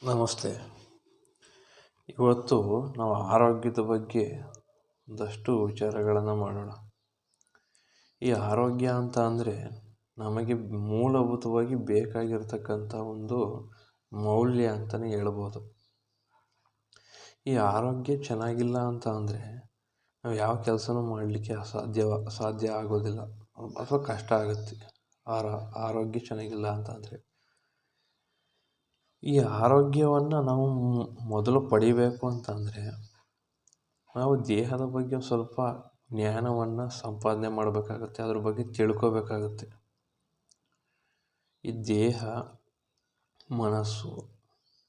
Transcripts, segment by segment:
ನಮಸ್ತೆ. ಇವತ್ತು ನಾವು ಆರೋಗ್ಯದ ಬಗ್ಗೆ ಒಂದಷ್ಟು ವಿಚಾರಗಳನ್ನು ಮಾಡೋಣ. ಈ ಆರೋಗ್ಯ ಅಂತ ಅಂದರೆ ನಮಗೆ ಮೂಲಭೂತವಾಗಿ ಬೇಕಾಗಿರ್ತಕ್ಕಂಥ ಒಂದು ಮೌಲ್ಯ ಅಂತಲೇ ಹೇಳ್ಬೋದು. ಈ ಆರೋಗ್ಯ ಚೆನ್ನಾಗಿಲ್ಲ ಅಂತ ಅಂದರೆ ನಾವು ಯಾವ ಕೆಲಸನೂ ಮಾಡಲಿಕ್ಕೆ ಸಾಧ್ಯ ಆಗೋದಿಲ್ಲ ಅಥವಾ ಕಷ್ಟ ಆಗುತ್ತೆ. ಆರೋಗ್ಯ ಚೆನ್ನಾಗಿಲ್ಲ ಅಂತ ಅಂದರೆ ಈ ಆರೋಗ್ಯವನ್ನು ನಾವು ಮೊದಲು ಪಡಿಬೇಕು ಅಂತಂದರೆ ನಾವು ದೇಹದ ಬಗ್ಗೆ ಸ್ವಲ್ಪ ಜ್ಞಾನವನ್ನು ಸಂಪಾದನೆ ಮಾಡಬೇಕಾಗುತ್ತೆ. ಅದ್ರ ಬಗ್ಗೆ ತಿಳ್ಕೋಬೇಕಾಗುತ್ತೆ. ಈ ದೇಹ, ಮನಸ್ಸು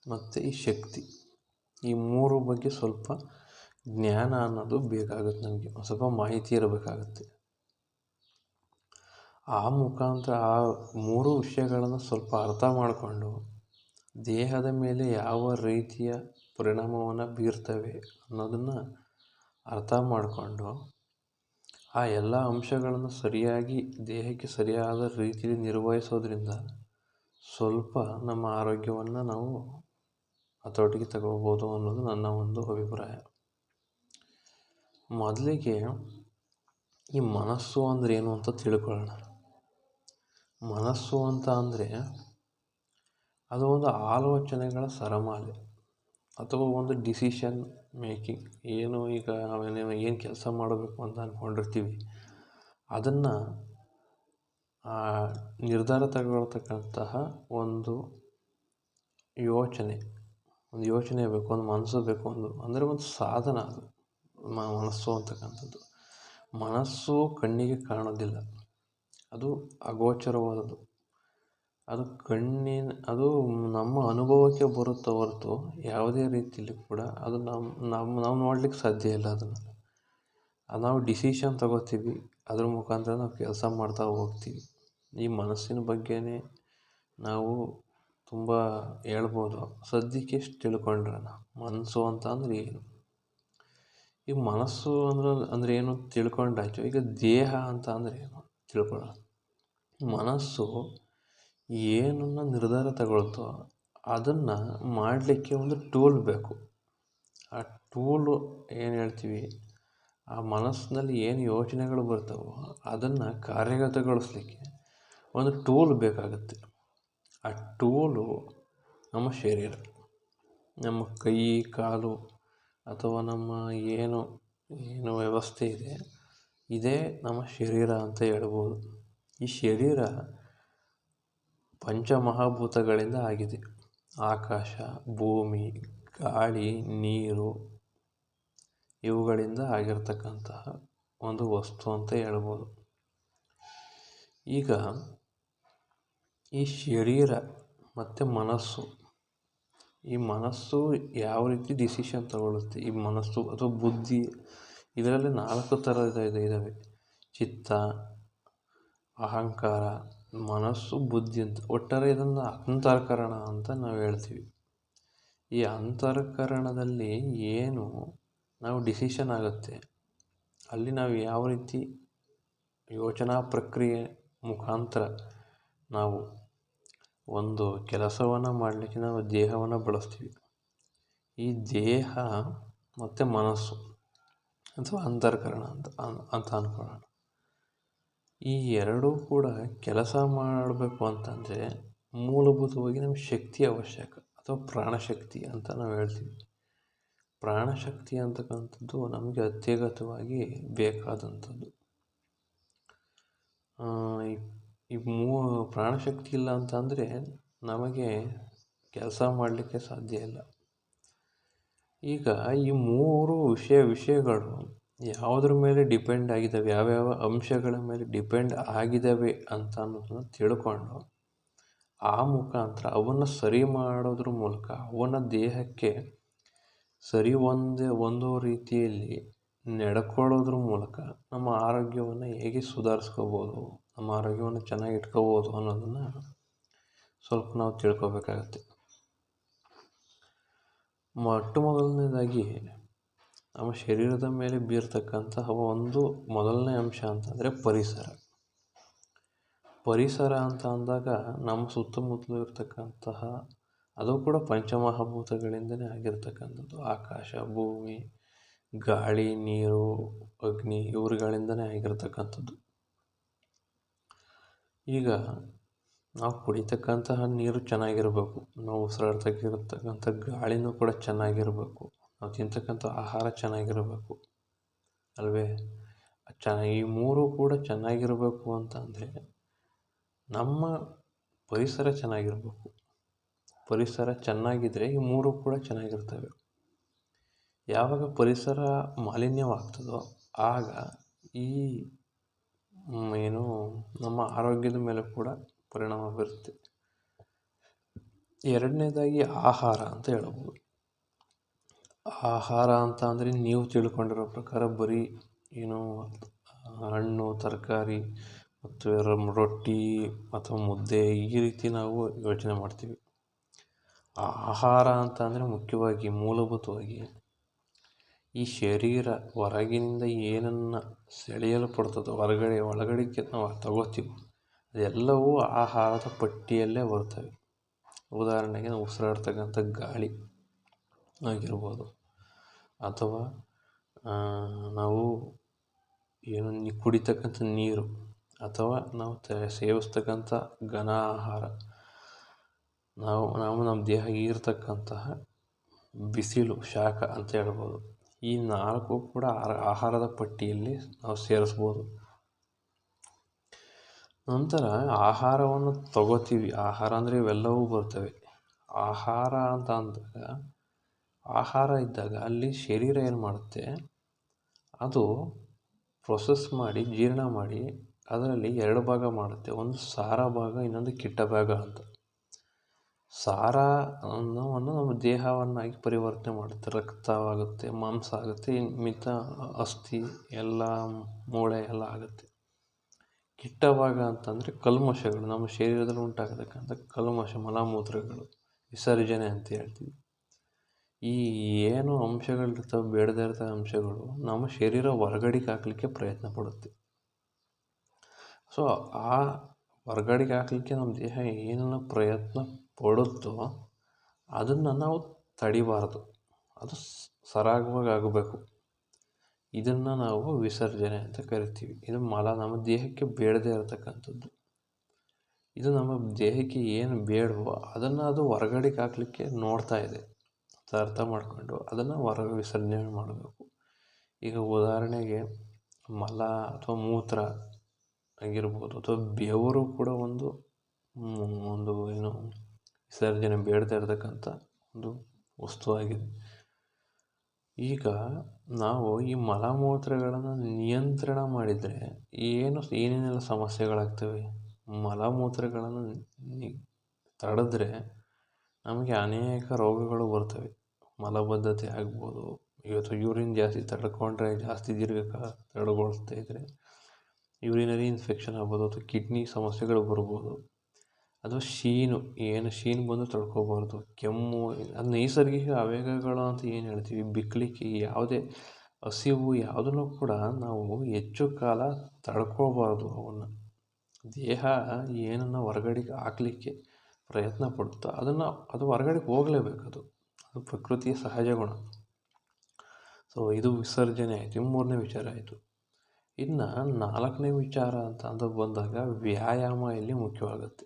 ಮತ್ತು ಈ ಶಕ್ತಿ, ಈ ಮೂರು ಬಗ್ಗೆ ಸ್ವಲ್ಪ ಜ್ಞಾನ ಅನ್ನೋದು ಬೇಕಾಗುತ್ತೆ. ನಮಗೆ ಒಂದು ಸ್ವಲ್ಪ ಮಾಹಿತಿ ಇರಬೇಕಾಗುತ್ತೆ. ಆ ಮುಖಾಂತರ ಆ ಮೂರು ವಿಷಯಗಳನ್ನು ಸ್ವಲ್ಪ ಅರ್ಥ ಮಾಡಿಕೊಂಡು ದೇಹದ ಮೇಲೆ ಯಾವ ರೀತಿಯ ಪರಿಣಾಮವನ್ನು ಬೀರ್ತವೆ ಅನ್ನೋದನ್ನು ಅರ್ಥ ಮಾಡಿಕೊಂಡು ಆ ಎಲ್ಲ ಅಂಶಗಳನ್ನು ಸರಿಯಾಗಿ ದೇಹಕ್ಕೆ ಸರಿಯಾದ ರೀತಿಯಲ್ಲಿ ನಿರ್ವಹಿಸೋದ್ರಿಂದ ಸ್ವಲ್ಪ ನಮ್ಮ ಆರೋಗ್ಯವನ್ನು ನಾವು ಹತೋಟಿಗೆ ತಗೋಬೋದು ಅನ್ನೋದು ನನ್ನ ಒಂದು ಅಭಿಪ್ರಾಯ. ಮೊದಲಿಗೆ ಈ ಮನಸ್ಸು ಅಂದರೆ ಏನು ಅಂತ ತಿಳ್ಕೊಳ್ಳೋಣ. ಮನಸ್ಸು ಅಂತ ಅಂದರೆ ಅದು ಒಂದು ಆಲೋಚನೆಗಳ ಸರಮಾಲೆ ಅಥವಾ ಒಂದು ಡಿಸಿಷನ್ ಮೇಕಿಂಗ್. ಈಗ ಏನು ಕೆಲಸ ಮಾಡಬೇಕು ಅಂತ ಅಂದ್ಕೊಂಡಿರ್ತೀವಿ ಅದನ್ನು ನಿರ್ಧಾರ ತಗೊಳ್ತಕ್ಕಂತಹ ಒಂದು ಯೋಚನೆ ಬೇಕು, ಒಂದು ಮನಸ್ಸು ಬೇಕು. ಒಂದು ಸಾಧನ ಅದು ಮನಸ್ಸು ಅಂತಕ್ಕಂಥದ್ದು. ಮನಸ್ಸು ಕಣ್ಣಿಗೆ ಕಾಣೋದಿಲ್ಲ, ಅದು ಅಗೋಚರವಾದದ್ದು. ಅದು ನಮ್ಮ ಅನುಭವಕ್ಕೆ ಬರುತ್ತೋ ಹೊರತು ಯಾವುದೇ ರೀತಿಯಲ್ಲಿ ಕೂಡ ಅದು ನಾವು ನೋಡ್ಲಿಕ್ಕೆ ಸಾಧ್ಯ ಇಲ್ಲ. ಅದನ್ನು ನಾವು ಡಿಸಿಷನ್ ತಗೋತೀವಿ, ಅದ್ರ ಮುಖಾಂತರ ನಾವು ಕೆಲಸ ಮಾಡ್ತಾ ಹೋಗ್ತೀವಿ. ಈ ಮನಸ್ಸಿನ ಬಗ್ಗೆನೇ ನಾವು ತುಂಬ ಹೇಳ್ಬೋದು. ಸದ್ಯಕ್ಕೆ ಎಷ್ಟು ತಿಳ್ಕೊಂಡ್ರೆ ಮನಸ್ಸು ಅಂತ ಅಂದರೆ ಏನು, ಈ ಮನಸ್ಸು ಅಂದರೆ ಏನು ತಿಳ್ಕೊಂಡಾಯ್ತು. ಈಗ ದೇಹ ಅಂತ ಅಂದರೆ ಏನು ತಿಳ್ಕೊಳ್ಳೋಣ. ಮನಸ್ಸು ಏನನ್ನು ನಿರ್ಧಾರ ತಗೊಳ್ತೋ ಅದನ್ನು ಮಾಡಲಿಕ್ಕೆ ಒಂದು ಟೂಲ್ ಬೇಕು. ಆ ಟೂಲು ಏನು ಹೇಳ್ತೀವಿ, ಆ ಮನಸ್ಸಿನಲ್ಲಿ ಏನು ಯೋಚನೆಗಳು ಬರ್ತಾವೋ ಅದನ್ನು ಕಾರ್ಯಗತಗೊಳಿಸ್ಲಿಕ್ಕೆ ಒಂದು ಟೂಲ್ ಬೇಕಾಗುತ್ತೆ. ಆ ಟೂಲು ನಮ್ಮ ಶರೀರ, ನಮ್ಮ ಕೈ ಕಾಲು ಅಥವಾ ನಮ್ಮ ಏನು ವ್ಯವಸ್ಥೆ ಇದೆ, ಇದೇ ನಮ್ಮ ಶರೀರ ಅಂತ ಹೇಳ್ಬೋದು. ಈ ಶರೀರ ಪಂಚಮಹಾಭೂತಗಳಿಂದ ಆಗಿದೆ. ಆಕಾಶ, ಭೂಮಿ, ಗಾಳಿ, ನೀರು ಇವುಗಳಿಂದ ಆಗಿರ್ತಕ್ಕಂತಹ ಒಂದು ವಸ್ತು ಅಂತ ಹೇಳ್ಬೋದು. ಈಗ ಈ ಶರೀರ ಮತ್ತು ಮನಸ್ಸು ಯಾವ ರೀತಿ ಡಿಸಿಷನ್ ತಗೊಳ್ಳುತ್ತೆ, ಈ ಮನಸ್ಸು ಅಥವಾ ಬುದ್ಧಿ, ಇದರಲ್ಲಿ 4 ಥರದ ಇದ್ದಾವೆ. ಚಿತ್ತ, ಅಹಂಕಾರ, ಮನಸ್ಸು, ಬುದ್ಧಿ ಅಂತ. ಒಟ್ಟಾರೆ ಇದನ್ನು ಅಂತಃಕರಣ ಅಂತ ನಾವು ಹೇಳ್ತೀವಿ. ಈ ಅಂತಃಕರಣದಲ್ಲಿ ಏನು ನಾವು ಡಿಸಿಷನ್ ಆಗುತ್ತೆ, ಅಲ್ಲಿ ನಾವು ಯಾವ ರೀತಿ ಯೋಚನಾ ಪ್ರಕ್ರಿಯೆ ಮುಖಾಂತರ ನಾವು ಒಂದು ಕೆಲಸವನ್ನು ಮಾಡಲಿಕ್ಕೆ ನಾವು ದೇಹವನ್ನು ಬಳಸ್ತೀವಿ. ಈ ದೇಹ ಮತ್ತು ಮನಸ್ಸು ಅಥವಾ ಅಂತಃಕರಣ ಅಂತ ಅಂದ್ಕೊಳ್ಳೋಣ. ಈ ಎರಡೂ ಕೂಡ ಕೆಲಸ ಮಾಡಬೇಕು ಅಂತಂದರೆ ಮೂಲಭೂತವಾಗಿ ನಮಗೆ ಶಕ್ತಿ ಅವಶ್ಯಕ, ಅಥವಾ ಪ್ರಾಣಶಕ್ತಿ ಅಂತ ನಾವು ಹೇಳ್ತೀವಿ. ಪ್ರಾಣಶಕ್ತಿ ಅಂತಕ್ಕಂಥದ್ದು ನಮಗೆ ಅತ್ಯಗತವಾಗಿ ಬೇಕಾದಂಥದ್ದು. ಈ ಪ್ರಾಣಶಕ್ತಿ ಇಲ್ಲ ಅಂತಂದರೆ ನಮಗೆ ಕೆಲಸ ಮಾಡಲಿಕ್ಕೆ ಸಾಧ್ಯ ಇಲ್ಲ. ಈಗ ಈ ಮೂರು ವಿಷಯಗಳು ಯಾವುದ್ರ ಮೇಲೆ ಡಿಪೆಂಡ್ ಆಗಿದ್ದಾವೆ, ಯಾವ್ಯಾವ ಅಂಶಗಳ ಮೇಲೆ ಡಿಪೆಂಡ್ ಆಗಿದ್ದಾವೆ ಅಂತ ಅನ್ನೋದನ್ನು ತಿಳ್ಕೊಂಡು ಆ ಮುಖಾಂತರ ಅವನ್ನು ಸರಿ ಮಾಡೋದ್ರ ಮೂಲಕ ಅವನ್ನು ದೇಹಕ್ಕೆ ಸರಿ ಒಂದು ರೀತಿಯಲ್ಲಿ ನಡ್ಕೊಳ್ಳೋದ್ರ ಮೂಲಕ ನಮ್ಮ ಆರೋಗ್ಯವನ್ನು ಹೇಗೆ ಸುಧಾರಿಸ್ಕೋಬೋದು, ನಮ್ಮ ಆರೋಗ್ಯವನ್ನು ಚೆನ್ನಾಗಿ ಇಟ್ಕೋಬೋದು ಅನ್ನೋದನ್ನು ಸ್ವಲ್ಪ ನಾವು ತಿಳ್ಕೊಬೇಕಾಗತ್ತೆ. ಮೊದಲನೇದಾಗಿ ನಮ್ಮ ಶರೀರದ ಮೇಲೆ ಬೀರ್ತಕ್ಕಂತಹ ಒಂದು ಮೊದಲನೇ ಅಂಶ ಅಂತಂದರೆ ಪರಿಸರ ಅಂತ ಅಂದಾಗ ನಮ್ಮ ಸುತ್ತಮುತ್ತಲೂ ಇರ್ತಕ್ಕಂತಹ ಅದು ಕೂಡ ಪಂಚಮಹಾಭೂತಗಳಿಂದನೇ ಆಗಿರ್ತಕ್ಕಂಥದ್ದು. ಆಕಾಶ, ಭೂಮಿ, ಗಾಳಿ, ನೀರು, ಅಗ್ನಿ ಇವುಗಳಿಂದನೇ ಆಗಿರ್ತಕ್ಕಂಥದ್ದು. ಈಗ ನಾವು ಕುಡಿತಕ್ಕಂತಹ ನೀರು ಚೆನ್ನಾಗಿರಬೇಕು, ನಾವು ಉಸಿರಾಡ್ತಕ್ಕಿರತಕ್ಕಂಥ ಗಾಳಿನೂ ಕೂಡ ಚೆನ್ನಾಗಿರಬೇಕು, ನಾವು ತಿಂತಕ್ಕಂಥ ಆಹಾರ ಚೆನ್ನಾಗಿರಬೇಕು ಅಲ್ವೇ. ಈ ಮೂರು ಕೂಡ ಚೆನ್ನಾಗಿರಬೇಕು ಅಂತಂದರೆ ನಮ್ಮ ಪರಿಸರ ಚೆನ್ನಾಗಿರಬೇಕು. ಪರಿಸರ ಚೆನ್ನಾಗಿದ್ದರೆ ಈ ಮೂರು ಕೂಡ ಚೆನ್ನಾಗಿರ್ತವೆ. ಯಾವಾಗ ಪರಿಸರ ಮಾಲಿನ್ಯವಾಗ್ತದೋ ಆಗ ಈ ಏನು ನಮ್ಮ ಆರೋಗ್ಯದ ಮೇಲೆ ಕೂಡ ಪರಿಣಾಮ ಬೀರುತ್ತೆ. ಎರಡನೇದಾಗಿ ಆಹಾರ ಅಂತ ಹೇಳ್ಬೋದು. ಆಹಾರ ಅಂತ ಅಂದರೆ ನೀವು ತಿಳ್ಕೊಂಡಿರೋ ಪ್ರಕಾರ ಬರೀ ಏನು ಹಣ್ಣು, ತರಕಾರಿ ಮತ್ತು ರೊಟ್ಟಿ ಅಥವಾ ಮುದ್ದೆ ಈ ರೀತಿ ನಾವು ಯೋಚನೆ ಮಾಡ್ತೀವಿ. ಆಹಾರ ಅಂತ ಅಂದರೆ ಮುಖ್ಯವಾಗಿ ಮೂಲಭೂತವಾಗಿ ಈ ಶರೀರ ಹೊರಗಿನಿಂದ ಏನನ್ನು ಸೆಳೆಯಲ್ಪಡ್ತದೋ ಒಳಗಡೆಗೆ ನಾವು ತಗೋತೀವಿ ಅದೆಲ್ಲವೂ ಆಹಾರದ ಪಟ್ಟಿಯಲ್ಲೇ ಬರ್ತವೆ. ಉದಾಹರಣೆಗೆ ನಾವು ಉಸಿರಾಡ್ತಕ್ಕಂಥ ಗಾಳಿ ಆಗಿರ್ಬೋದು, ಅಥವಾ ನಾವು ಏನು ಕುಡಿತಕ್ಕಂಥ ನೀರು, ಅಥವಾ ನಾವು ಸೇವಿಸ್ತಕ್ಕಂಥ ಘನ ಆಹಾರ, ನಾವು ನಮ್ಮ ದೇಹ ಇರತಕ್ಕಂತಹ ಬಿಸಿಲು, ಶಾಖ ಅಂತ ಹೇಳ್ಬೋದು. ಈ ನಾಲ್ಕು ಕೂಡ ಆಹಾರದ ಪಟ್ಟಿಯಲ್ಲಿ ನಾವು ಸೇರಿಸ್ಬೋದು. ನಂತರ ಆಹಾರವನ್ನು ತಗೋತೀವಿ. ಆಹಾರ ಅಂದರೆ ಇವೆಲ್ಲವೂ ಬರ್ತವೆ. ಆಹಾರ ಅಂತ ಅಂದಾಗ ಆಹಾರ ಇದ್ದಾಗ ಅಲ್ಲಿ ಶರೀರ ಏನು ಮಾಡುತ್ತೆ, ಅದು ಪ್ರೊಸೆಸ್ ಮಾಡಿ ಜೀರ್ಣ ಮಾಡಿ ಅದರಲ್ಲಿ ಎರಡು ಭಾಗ ಮಾಡುತ್ತೆ. ಒಂದು ಸಾರ ಭಾಗ, ಇನ್ನೊಂದು ಕಿಟ್ಟ ಭಾಗ ಅಂತ. ಸಾರ ಅನ್ನೋವನ್ನು ನಮ್ಮ ದೇಹವನ್ನಾಗಿ ಪರಿವರ್ತನೆ ಮಾಡುತ್ತೆ. ರಕ್ತವಾಗುತ್ತೆ, ಮಾಂಸ ಆಗುತ್ತೆ, ಮಿತ ಅಸ್ಥಿ ಎಲ್ಲ ಮೂಳೆ ಎಲ್ಲ ಆಗುತ್ತೆ. ಕಿಟ್ಟ ಭಾಗ ಅಂತಂದರೆ ಕಲ್ಮಶಗಳು, ನಮ್ಮ ಶರೀರದಲ್ಲಿ ಉಂಟಾಗತಕ್ಕಂಥ ಕಲ್ಮಶ, ಮಲಮೂತ್ರಗಳು, ವಿಸರ್ಜನೆ ಅಂತ ಹೇಳ್ತೀವಿ. ಈ ಏನು ಅಂಶಗಳಿರ್ತವೆ, ಬೇಡದೇ ಇರ್ತವೆ ಅಂಶಗಳು ನಮ್ಮ ಶರೀರ ಹೊರಗಡೆಗೆ ಹಾಕಲಿಕ್ಕೆ ಪ್ರಯತ್ನ ಪಡುತ್ತೆ. ಸೊ ಆ ಹೊರಗಡೆಗೆ ಹಾಕಲಿಕ್ಕೆ ನಮ್ಮ ದೇಹ ಏನನ್ನು ಪ್ರಯತ್ನ ಪಡುತ್ತೋ ಅದನ್ನು ನಾವು ತಡಿಬಾರ್ದು, ಅದು ಸರಾಗವಾಗಿ ಆಗಬೇಕು. ಇದನ್ನು ನಾವು ವಿಸರ್ಜನೆ ಅಂತ ಕರಿತೀವಿ. ಇದು ನಮ್ಮ ದೇಹಕ್ಕೆ ಬೇಡದೇ ಇರತಕ್ಕಂಥದ್ದು. ಇದು ನಮ್ಮ ದೇಹಕ್ಕೆ ಏನು ಬೇಡವೋ ಅದನ್ನು ಅದು ಹೊರಗಡೆಗೆ ಹಾಕಲಿಕ್ಕೆ ನೋಡ್ತಾ ಇದೆ. ಅರ್ಥ ಮಾಡಿಕೊಂಡು ಅದನ್ನು ಹೊರಗೆ ವಿಸರ್ಜನೆ ಮಾಡಬೇಕು. ಈಗ ಉದಾಹರಣೆಗೆ ಮಲ ಅಥವಾ ಮೂತ್ರ ಆಗಿರ್ಬೋದು, ಅಥವಾ ಬೆವರು ಕೂಡ ಒಂದು ಏನು ವಿಸರ್ಜನೆ ಬೇಡದೇ ಇರತಕ್ಕಂಥ ಒಂದು ವಸ್ತುವಾಗಿದೆ. ಈಗ ನಾವು ಈ ಮಲಮೂತ್ರಗಳನ್ನು ನಿಯಂತ್ರಣ ಮಾಡಿದರೆ ಏನೇನೆಲ್ಲ ಸಮಸ್ಯೆಗಳಾಗ್ತವೆ. ಮಲಮೂತ್ರಗಳನ್ನು ತಡೆದ್ರೆ ನಮಗೆ ಅನೇಕ ರೋಗಗಳು ಬರ್ತವೆ. ಮಲಬದ್ಧತೆ ಆಗ್ಬೋದು, ಇವತ್ತು ಯೂರಿನ್ ಜಾಸ್ತಿ ತಡ್ಕೊಂಡ್ರೆ, ಜಾಸ್ತಿ ದೀರ್ಘಕಾಲ ತಡೆಗೊಳಿಸ್ತಾ ಇದ್ದರೆ ಯೂರಿನರಿ ಇನ್ಫೆಕ್ಷನ್ ಆಗ್ಬೋದು, ಅಥವಾ ಕಿಡ್ನಿ ಸಮಸ್ಯೆಗಳು ಬರ್ಬೋದು, ಅಥವಾ ಶೀನು ಬಂದು ತಡ್ಕೋಬಾರ್ದು. ಕೆಮ್ಮು, ಅದು ನೈಸರ್ಗಿಕ ಆವೇಗಗಳು ಅಂತ ಏನು ಹೇಳ್ತೀವಿ, ಬಿಕ್ಕಳಿಕೆ, ಯಾವುದೇ ಹಸಿವು ಯಾವುದನ್ನು ಕೂಡ ನಾವು ಹೆಚ್ಚು ಕಾಲ ತಡ್ಕೋಬಾರ್ದು. ಅವನ್ನು ದೇಹ ಏನನ್ನು ಹೊರಗಡೆಗೆ ಹಾಕಲಿಕ್ಕೆ ಪ್ರಯತ್ನ ಪಡುತ್ತೋ ಅದು ಹೊರಗಡೆಗೆ ಹೋಗಲೇಬೇಕು. ಅದು ಪ್ರಕೃತಿಯ ಸಹಜ ಗುಣ. ಸೊ ಇದು ವಿಸರ್ಜನೆ ಆಯಿತು. ಮೂರನೇ ವಿಚಾರ ಆಯಿತು. ಇನ್ನು ನಾಲ್ಕನೇ ವಿಚಾರ ಅಂತ ಬಂದಾಗ ವ್ಯಾಯಾಮ ಇಲ್ಲಿ ಮುಖ್ಯವಾಗುತ್ತೆ.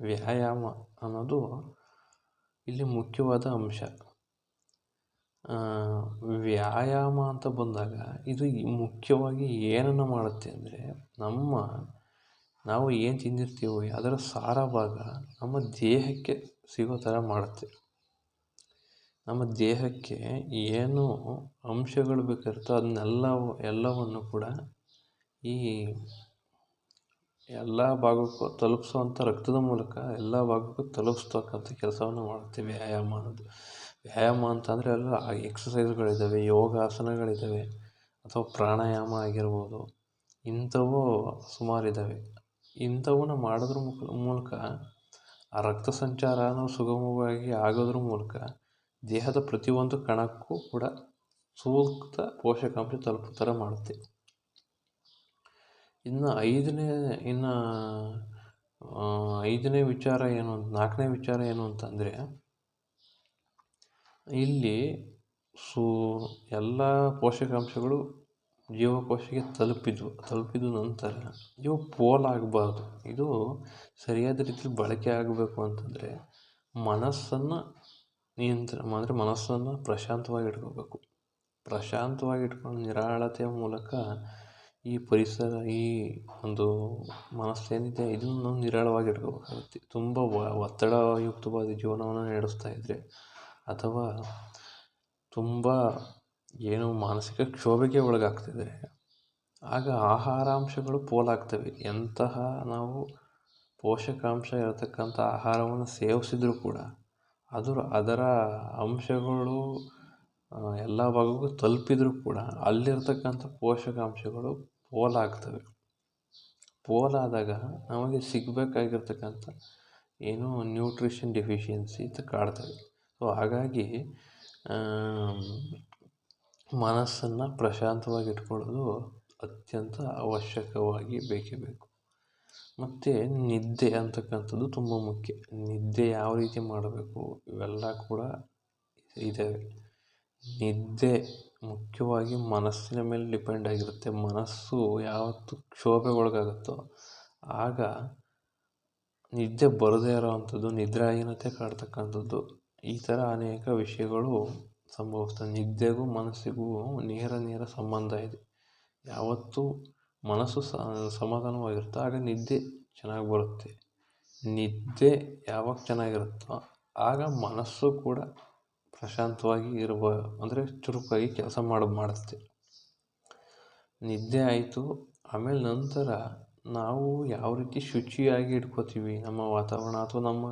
ವ್ಯಾಯಾಮ ಅನ್ನೋದು ಇಲ್ಲಿ ಮುಖ್ಯವಾದ ಅಂಶ. ವ್ಯಾಯಾಮ ಅಂತ ಬಂದಾಗ ಇದು ಮುಖ್ಯವಾಗಿ ಏನನ್ನು ಮಾಡುತ್ತೆ ಅಂದರೆ, ನಾವು ಏನು ತಿಂದಿರ್ತೀವೋ ಅದರ ಸಾರ ಭಾಗ ನಮ್ಮ ದೇಹಕ್ಕೆ ಸಿಗೋ ಥರ ಮಾಡುತ್ತೆ. ನಮ್ಮ ದೇಹಕ್ಕೆ ಏನು ಅಂಶಗಳು ಬೇಕಿರುತ್ತೋ ಎಲ್ಲವನ್ನು ಕೂಡ ಈ ಎಲ್ಲ ಭಾಗಕ್ಕೂ ತಲುಪಿಸುವಂಥ ರಕ್ತದ ಮೂಲಕ ಎಲ್ಲ ಭಾಗಕ್ಕೂ ತಲುಪಿಸ್ತಕ್ಕಂಥ ಕೆಲಸವನ್ನು ಮಾಡುತ್ತೆ ವ್ಯಾಯಾಮ ಅನ್ನೋದು. ವ್ಯಾಯಾಮ ಅಂತಂದರೆ ಎಲ್ಲ ಎಕ್ಸಸೈಸ್ಗಳಿದ್ದಾವೆ, ಯೋಗಾಸನಗಳಿದ್ದಾವೆ, ಅಥವಾ ಪ್ರಾಣಾಯಾಮ ಆಗಿರ್ಬೋದು, ಇಂಥವು ಸುಮಾರಿದ್ದಾವೆ. ಇಂಥವನ್ನ ಮಾಡೋದ್ರ ಮೂಲಕ ಆ ರಕ್ತ ಸಂಚಾರನೂ ಸುಗಮವಾಗಿ ಆಗೋದ್ರ ಮೂಲಕ ದೇಹದ ಪ್ರತಿಯೊಂದು ಕಣಕ್ಕೂ ಕೂಡ ಸೂಕ್ತ ಪೋಷಕಾಂಶ ತಲುಪೋ ಥರ ಮಾಡುತ್ತೆ. ಇನ್ನು ಐದನೇ ವಿಚಾರ ಏನು, ನಾಲ್ಕನೇ ವಿಚಾರ ಏನು ಅಂತಂದರೆ, ಇಲ್ಲಿ ಎಲ್ಲ ಪೋಷಕಾಂಶಗಳು ಜೀವಕೋಶಕ್ಕೆ ತಲುಪಿದ ನಂತರ ಇವು ಪೋಲಾಗಬಾರ್ದು. ಇದು ಸರಿಯಾದ ರೀತಿಯಲ್ಲಿ ಬಳಕೆ ಆಗಬೇಕು ಅಂತಂದರೆ ಮನಸ್ಸನ್ನು ಅಂದರೆ ಮನಸ್ಸನ್ನು ಪ್ರಶಾಂತವಾಗಿ ಇಟ್ಕೋಬೇಕು. ಪ್ರಶಾಂತವಾಗಿ ಇಟ್ಕೊಂಡು ನಿರಾಳತೆಯ ಮೂಲಕ ಈ ಪರಿಸರ, ಈ ಒಂದು ಮನಸ್ಸೇನಿದೆ ಇದನ್ನು ನಾವು ನಿರಾಳವಾಗಿ ಇಟ್ಕೋಬೇಕಾಗುತ್ತೆ. ತುಂಬ ಒತ್ತಡಯುಕ್ತವಾದ ಜೀವನವನ್ನು ನಡೆಸ್ತಾ ಇದ್ದರೆ ಅಥವಾ ತುಂಬ ಮಾನಸಿಕ ಕ್ಷೋಭೆಗೆ ಒಳಗಾಗ್ತಿದ್ರೆ ಆಗ ಆಹಾರಾಂಶಗಳು ಪೋಲಾಗ್ತವೆ. ಎಂತಹ ನಾವು ಪೋಷಕಾಂಶ ಇರತಕ್ಕಂಥ ಆಹಾರವನ್ನು ಸೇವಿಸಿದ್ರೂ ಕೂಡ ಅದರ ಅಂಶಗಳು ಎಲ್ಲ ಭಾಗಕ್ಕೂ ತಲುಪಿದರೂ ಕೂಡ ಅಲ್ಲಿರ್ತಕ್ಕಂಥ ಪೋಷಕಾಂಶಗಳು ಪೋಲಾಗ್ತವೆ. ಪೋಲಾದಾಗ ನಮಗೆ ಸಿಗಬೇಕಾಗಿರ್ತಕ್ಕಂಥ ನ್ಯೂಟ್ರಿಷನ್ ಡೆಫಿಷಿಯನ್ಸಿ ಅಂತ ಕಾಡ್ತವೆ. ಸೊ ಹಾಗಾಗಿ ಮನಸ್ಸನ್ನು ಪ್ರಶಾಂತವಾಗಿ ಇಟ್ಕೊಳ್ಳೋದು ಅತ್ಯಂತ ಅವಶ್ಯಕವಾಗಿ ಬೇಕೇ ಬೇಕು. ಮತ್ತು ನಿದ್ದೆ ಅಂತಕ್ಕಂಥದ್ದು ತುಂಬ ಮುಖ್ಯ. ನಿದ್ದೆ ಯಾವ ರೀತಿ ಮಾಡಬೇಕು ಇವೆಲ್ಲ ಕೂಡ ಇದ್ದಾವೆ. ನಿದ್ದೆ ಮುಖ್ಯವಾಗಿ ಮನಸ್ಸಿನ ಮೇಲೆ ಡಿಪೆಂಡ್ ಆಗಿರುತ್ತೆ. ಮನಸ್ಸು ಯಾವತ್ತು ಕ್ಷೋಭೆಗೊಳಗಾಗುತ್ತೋ ಆಗ ನಿದ್ದೆ ಬರದೇ ಇರೋವಂಥದ್ದು, ನಿದ್ರಾಹೀನತೆ ಕಾಡ್ತಕ್ಕಂಥದ್ದು, ಈ ಥರ ಅನೇಕ ವಿಷಯಗಳು ಸಂಭವಿಸ್ತವೆ. ನಿದ್ದೆಗೂ ಮನಸ್ಸಿಗೂ ನೇರ ಸಂಬಂಧ ಇದೆ. ಯಾವತ್ತು ಮನಸ್ಸು ಸಮಾಧಾನವಾಗಿರುತ್ತೋ ಆಗ ನಿದ್ದೆ ಚೆನ್ನಾಗಿ ಬರುತ್ತೆ. ನಿದ್ದೆ ಯಾವಾಗ ಚೆನ್ನಾಗಿರುತ್ತೋ ಆಗ ಮನಸ್ಸು ಕೂಡ ಪ್ರಶಾಂತವಾಗಿ ಅಂದರೆ ಚುರುಕಾಗಿ ಕೆಲಸ ಮಾಡುತ್ತೆ. ನಿದ್ದೆ ಆಯಿತು, ಆಮೇಲೆ ನಂತರ ನಾವು ಯಾವ ರೀತಿ ಶುಚಿಯಾಗಿ ಇಟ್ಕೋತೀವಿ ನಮ್ಮ ವಾತಾವರಣ ಅಥವಾ ನಮ್ಮ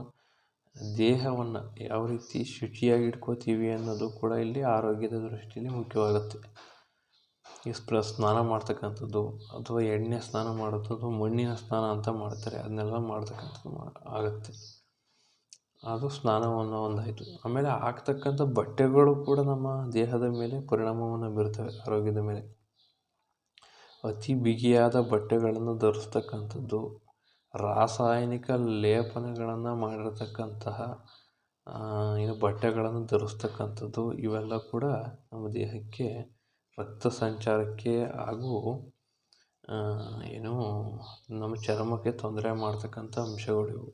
ದೇಹವನ್ನು ಯಾವ ರೀತಿ ಶುಚಿಯಾಗಿ ಇಟ್ಕೋತೀವಿ ಅನ್ನೋದು ಕೂಡ ಇಲ್ಲಿ ಆರೋಗ್ಯದ ದೃಷ್ಟಿಯಲ್ಲಿ ಮುಖ್ಯವಾಗುತ್ತೆ. ಈ ಸ್ನಾನ ಮಾಡ್ತಕ್ಕಂಥದ್ದು ಅಥವಾ ಎಣ್ಣೆ ಸ್ನಾನ ಮಾಡೋದು ಅಥವಾ ಮಣ್ಣಿನ ಸ್ನಾನ ಅಂತ ಮಾಡ್ತಾರೆ, ಅದನ್ನೆಲ್ಲ ಮಾಡ್ತಕ್ಕಂಥದ್ದು ಆಗುತ್ತೆ. ಅದು ಸ್ನಾನವನ್ನು ಒಂದಾಯಿತು. ಆಮೇಲೆ ಹಾಕ್ತಕ್ಕಂಥ ಬಟ್ಟೆಗಳು ಕೂಡ ನಮ್ಮ ದೇಹದ ಮೇಲೆ ಪರಿಣಾಮವನ್ನು ಬೀರ್ತವೆ, ಆರೋಗ್ಯದ ಮೇಲೆ. ಅತಿ ಬಿಗಿಯಾದ ಬಟ್ಟೆಗಳನ್ನು ಧರಿಸ್ತಕ್ಕಂಥದ್ದು, ರಾಸಾಯನಿಕ ಲೇಪನಗಳನ್ನು ಮಾಡಿರತಕ್ಕಂತಹ ಬಟ್ಟೆಗಳನ್ನು ಧರಿಸ್ತಕ್ಕಂಥದ್ದು, ಇವೆಲ್ಲ ಕೂಡ ನಮ್ಮ ದೇಹಕ್ಕೆ ರಕ್ತ ಸಂಚಾರಕ್ಕೆ ಹಾಗೂ ನಮ್ಮ ಚರ್ಮಕ್ಕೆ ತೊಂದರೆ ಮಾಡ್ತಕ್ಕಂಥ ಅಂಶಗಳು ಇವು.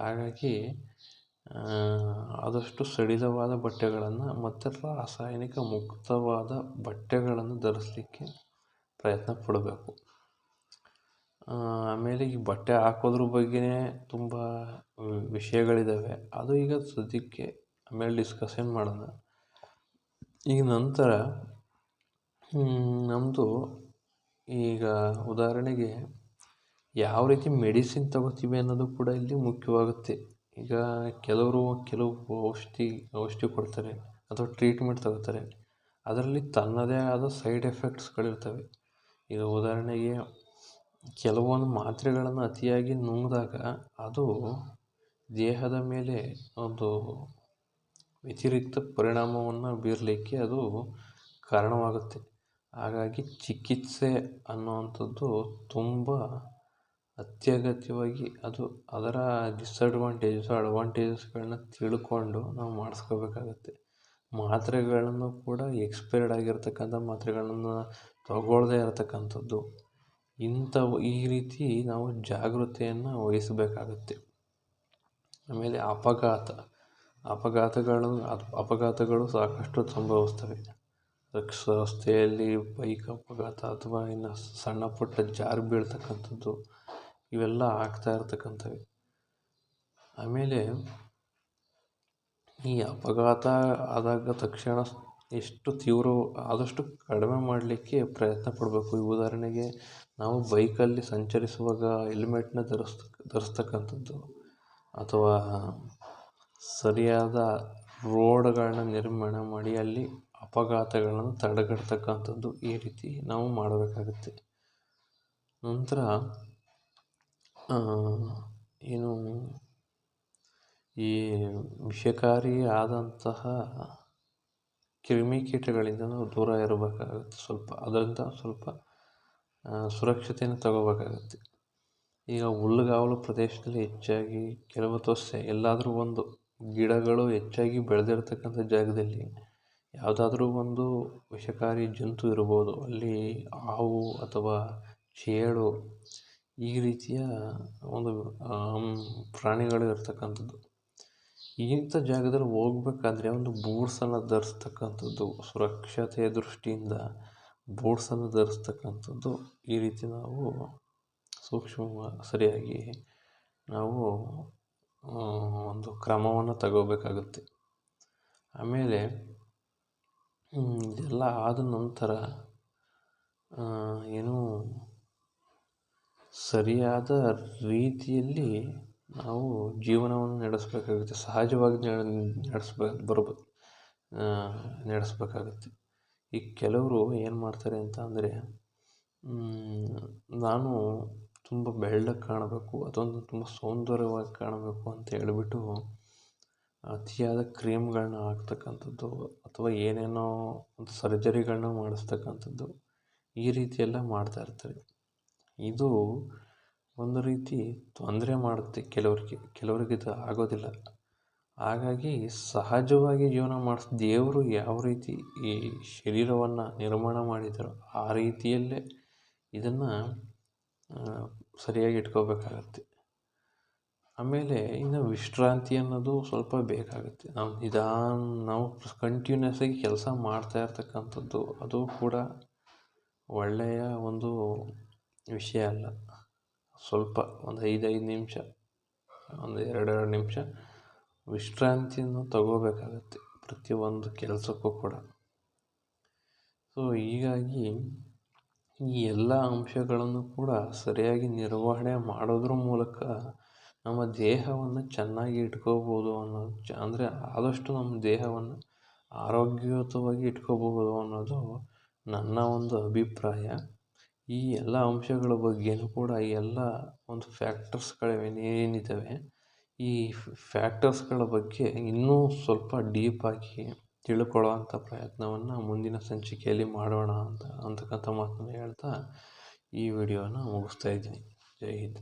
ಹಾಗಾಗಿ ಆದಷ್ಟು ಸಡಿಲವಾದ ಬಟ್ಟೆಗಳನ್ನು ಮತ್ತು ರಾಸಾಯನಿಕ ಮುಕ್ತವಾದ ಬಟ್ಟೆಗಳನ್ನು ಧರಿಸಲಿಕ್ಕೆ ಪ್ರಯತ್ನ ಪಡಬೇಕು. ಆಮೇಲೆ ಈ ಬಟ್ಟೆ ಹಾಕೋದ್ರ ಬಗ್ಗೆನೇ ತುಂಬ ವಿಷಯಗಳಿದ್ದಾವೆ. ಅದು ಈಗ ಸದ್ಯಕ್ಕೆ ಆಮೇಲೆ ಡಿಸ್ಕಷನ್ ಮಾಡೋಣ. ಈಗ ನಂತರ ನಮ್ಮದು ಈಗ ಉದಾಹರಣೆಗೆ ಯಾವ ರೀತಿ ಮೆಡಿಸಿನ್ ತಗೋತೀವಿ ಅನ್ನೋದು ಕೂಡ ಇಲ್ಲಿ ಮುಖ್ಯವಾಗುತ್ತೆ. ಈಗ ಕೆಲವು ಔಷಧಿ ಕೊಡ್ತಾರೆ ಅಥವಾ ಟ್ರೀಟ್ಮೆಂಟ್ ತಗೋತಾರೆ. ಅದರಲ್ಲಿ ತನ್ನದೇ ಆದ ಸೈಡ್ ಎಫೆಕ್ಟ್ಸ್ಗಳಿರ್ತವೆ. ಈಗ ಉದಾಹರಣೆಗೆ ಕೆಲವೊಂದು ಮಾತ್ರೆಗಳನ್ನು ಅತಿಯಾಗಿ ನುಂಗಿದಾಗ ಅದು ದೇಹದ ಮೇಲೆ ಒಂದು ವ್ಯತಿರಿಕ್ತ ಪರಿಣಾಮವನ್ನು ಬೀರಲಿಕ್ಕೆ ಅದು ಕಾರಣವಾಗುತ್ತೆ. ಹಾಗಾಗಿ ಚಿಕಿತ್ಸೆ ಅನ್ನುವಂಥದ್ದು ತುಂಬ ಅತ್ಯಗತ್ಯವಾಗಿ ಅದರ ಅಡ್ವಾಂಟೇಜಸ್ಗಳನ್ನ ತಿಳ್ಕೊಂಡು ನಾವು ಮಾಡಿಸ್ಕೋಬೇಕಾಗತ್ತೆ. ಮಾತ್ರೆಗಳನ್ನು ಕೂಡ ಎಕ್ಸ್ಪೈರ್ಡ್ ಆಗಿರ್ತಕ್ಕಂಥ ಮಾತ್ರೆಗಳನ್ನು ತಗೊಳ್ಳದೇ ಇರತಕ್ಕಂಥದ್ದು, ಈ ರೀತಿ ನಾವು ಜಾಗೃತೆಯನ್ನು ವಹಿಸಬೇಕಾಗತ್ತೆ. ಆಮೇಲೆ ಅಪಘಾತಗಳು ಸಾಕಷ್ಟು ಸಂಭವಿಸ್ತವೆ. ರಸ್ತೆಯಲ್ಲಿ ಬೈಕ್ ಅಪಘಾತ ಅಥವಾ ಇನ್ನು ಸಣ್ಣ ಪುಟ್ಟ ಜಾರಿ ಬೀಳ್ತಕ್ಕಂಥದ್ದು ಇವೆಲ್ಲ ಆಗ್ತಾ ಇರ್ತಕ್ಕಂಥವೆ. ಆಮೇಲೆ ಈ ಅಪಘಾತ ಆದಾಗ ತಕ್ಷಣ ಎಷ್ಟು ತೀವ್ರ ಆದಷ್ಟು ಕಡಿಮೆ ಮಾಡಲಿಕ್ಕೆ ಪ್ರಯತ್ನ ಪಡಬೇಕು. ಈ ಉದಾಹರಣೆಗೆ ನಾವು ಬೈಕಲ್ಲಿ ಸಂಚರಿಸುವಾಗ ಹೆಲ್ಮೆಟ್ನ ಧರಿಸ್ತಕ್ಕಂಥದ್ದು ಅಥವಾ ಸರಿಯಾದ ರೋಡ್ಗಳನ್ನ ನಿರ್ಮಾಣ ಮಾಡಿ ಅಲ್ಲಿ ಅಪಘಾತಗಳನ್ನು ತಡೆಗಟ್ಟತಕ್ಕಂಥದ್ದು, ಈ ರೀತಿ ನಾವು ಮಾಡಬೇಕಾಗುತ್ತೆ. ನಂತರ ಈ ವಿಷಕಾರಿ ಆದಂತಹ ಕ್ರಿಮಿಕೀಟಗಳಿಂದ ನಾವು ದೂರ ಇರಬೇಕಾಗುತ್ತೆ. ಅದರಿಂದ ಸ್ವಲ್ಪ ಸುರಕ್ಷತೆಯನ್ನು ತಗೋಬೇಕಾಗುತ್ತೆ. ಈಗ ಹುಲ್ಲುಗಾವಲು ಪ್ರದೇಶದಲ್ಲಿ ಹೆಚ್ಚಾಗಿ ಕೆಲವೊತ್ತು ಎಲ್ಲಾದರೂ ಒಂದು ಗಿಡಗಳು ಹೆಚ್ಚಾಗಿ ಬೆಳೆದಿರ್ತಕ್ಕಂಥ ಜಾಗದಲ್ಲಿ ಯಾವುದಾದ್ರೂ ಒಂದು ವಿಷಕಾರಿ ಜಂತು ಇರ್ಬೋದು. ಅಲ್ಲಿ ಹಾವು ಅಥವಾ ಚೇಳು ಈ ರೀತಿಯ ಒಂದು ಪ್ರಾಣಿಗಳು ಇರ್ತಕ್ಕಂಥದ್ದು. ಇಂಥ ಜಾಗದಲ್ಲಿ ಹೋಗ್ಬೇಕಾದ್ರೆ ಒಂದು ಬೂಟ್ಸನ್ನು ಧರಿಸ್ತಕ್ಕಂಥದ್ದು, ಸುರಕ್ಷತೆಯ ದೃಷ್ಟಿಯಿಂದ ಬೂಟ್ಸನ್ನು ಧರಿಸ್ತಕ್ಕಂಥದ್ದು, ಈ ರೀತಿ ನಾವು ಸರಿಯಾಗಿ ನಾವು ಒಂದು ಕ್ರಮವನ್ನು ತಗೋಬೇಕಾಗುತ್ತೆ. ಆಮೇಲೆ ಇದೆಲ್ಲ ಆದ ನಂತರ ಏನು ಸರಿಯಾದ ರೀತಿಯಲ್ಲಿ ನಾವು ಜೀವನವನ್ನು ನಡೆಸಬೇಕಾಗುತ್ತೆ. ಸಹಜವಾಗಿ ನಡೆಸಬೇಕಾಗುತ್ತೆ. ಈಗ ಕೆಲವರು ಏನು ಮಾಡ್ತಾರೆ ಅಂತ ಅಂದರೆ, ನಾನು ತುಂಬ ಬೆಳ್ಳಗೆ ಕಾಣಬೇಕು ಅಥವಾ ತುಂಬ ಸೌಂದರ್ಯವಾಗಿ ಕಾಣಬೇಕು ಅಂತ ಹೇಳಿಬಿಟ್ಟು ಅತಿಯಾದ ಕ್ರೀಮ್ಗಳನ್ನ ಹಾಕ್ತಕ್ಕಂಥದ್ದು ಅಥವಾ ಏನೇನೋ ಒಂದು ಸರ್ಜರಿಗಳನ್ನ ಮಾಡಿಸ್ತಕ್ಕಂಥದ್ದು, ಈ ರೀತಿಯೆಲ್ಲ ಮಾಡ್ತಾ ಇರ್ತಾರೆ. ಇದು ಒಂದು ರೀತಿ ತೊಂದರೆ ಮಾಡುತ್ತೆ ಕೆಲವರಿಗೆ ಇದು ಆಗೋದಿಲ್ಲ. ಹಾಗಾಗಿ ಸಹಜವಾಗಿ ಜೀವನ ದೇವರು ಯಾವ ರೀತಿ ಈ ಶರೀರವನ್ನು ನಿರ್ಮಾಣ ಮಾಡಿದ್ದಾರೋ ಆ ರೀತಿಯಲ್ಲೇ ಇದನ್ನು ಸರಿಯಾಗಿ ಇಟ್ಕೋಬೇಕಾಗತ್ತೆ. ಆಮೇಲೆ ಇನ್ನು ವಿಶ್ರಾಂತಿ ಅನ್ನೋದು ಸ್ವಲ್ಪ ಬೇಕಾಗುತ್ತೆ. ನಾವು ಕಂಟಿನ್ಯೂಸ್ ಆಗಿ ಕೆಲಸ ಮಾಡ್ತಾ ಇರ್ತಕ್ಕಂಥದ್ದು ಅದು ಕೂಡ ಒಳ್ಳೆಯ ಒಂದು ವಿಷಯ ಅಲ್ಲ. ಸ್ವಲ್ಪ ಒಂದು 5 ನಿಮಿಷ, ಒಂದು 2 ನಿಮಿಷ ವಿಶ್ರಾಂತಿಯನ್ನು ತಗೋಬೇಕಾಗತ್ತೆ ಪ್ರತಿಯೊಂದು ಕೆಲಸಕ್ಕೂ ಕೂಡ. ಸೊ ಹೀಗಾಗಿ ಈ ಎಲ್ಲ ಅಂಶಗಳನ್ನು ಕೂಡ ಸರಿಯಾಗಿ ನಿರ್ವಹಣೆ ಮಾಡೋದ್ರ ಮೂಲಕ ನಮ್ಮ ದೇಹವನ್ನು ಚೆನ್ನಾಗಿ ಇಟ್ಕೋಬೋದು ಅಂದರೆ ಆದಷ್ಟು ನಮ್ಮ ದೇಹವನ್ನು ಆರೋಗ್ಯಯುತವಾಗಿ ಇಟ್ಕೋಬಹುದು ಅನ್ನೋದು ನನ್ನ ಒಂದು ಅಭಿಪ್ರಾಯ. ಈ ಎಲ್ಲ ಅಂಶಗಳ ಬಗ್ಗೆಯೂ ಕೂಡ ಈ ಎಲ್ಲ ಒಂದು ಫ್ಯಾಕ್ಟರ್ಸ್ಗಳೇನಿದ್ದಾವೆ, ಈ ಫ್ಯಾಕ್ಟರ್ಸ್ಗಳ ಬಗ್ಗೆ ಇನ್ನೂ ಸ್ವಲ್ಪ ಡೀಪಾಗಿ ತಿಳ್ಕೊಳ್ಳೋವಂಥ ಪ್ರಯತ್ನವನ್ನು ಮುಂದಿನ ಸಂಚಿಕೆಯಲ್ಲಿ ಮಾಡೋಣ ಅಂತಕ್ಕಂಥ ಮಾತನ್ನು ಹೇಳ್ತಾ ಈ ವಿಡಿಯೋನ ಮುಗಿಸ್ತಾ ಇದ್ದೀನಿ. ಜೈ ಹಿಂದ್.